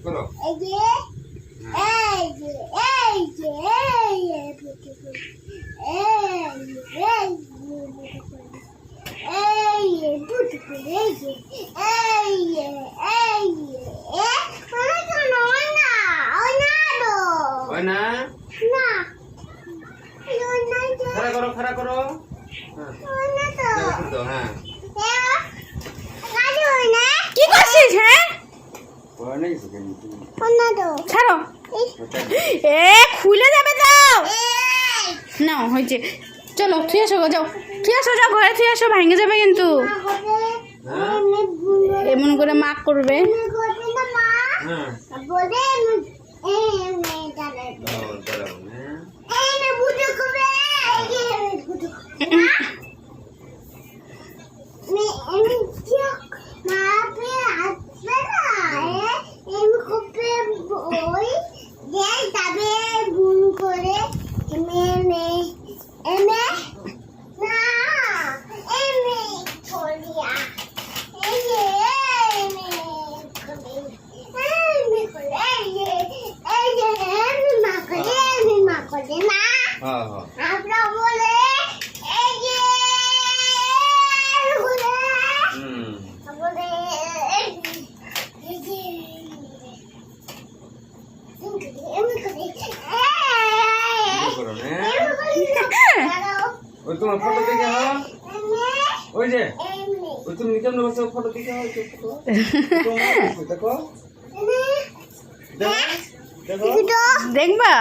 করো এই যে এই যে এই যে beautiful এই যে এই যে এই যে মানে তো নয় না ওই না তো ওই না না ওই না যে খাড়া করো হ্যাঁ ওই না তো তো হ্যাঁ কাজ ওই না কি করছিস? হ্যাঁ, ওই নাই সেকেন্ড ওই না তো ছাড়ো। এ খুলে যাবে তো। না হয়েছে, চলো থুয়ে আসো গো, যাও থুয়ে আসো, যাও ঘরে থুয়ে আসো, ভেঙে যাবে কিন্তু। এমন করে মাক করবে। হ্যাঁ বলে দাঁড়াও হ্যাঁ হ্যাঁ হ্যাঁ আমরা বলে এই যে হুম বলে এই যে করো হ্যাঁ ওই তোমার ফটো দেখে হ্যাঁ ওই যে ওই তুমি কেমন বসে ফটো দেখে হয় দেখো দেখো দেখো দেখবা?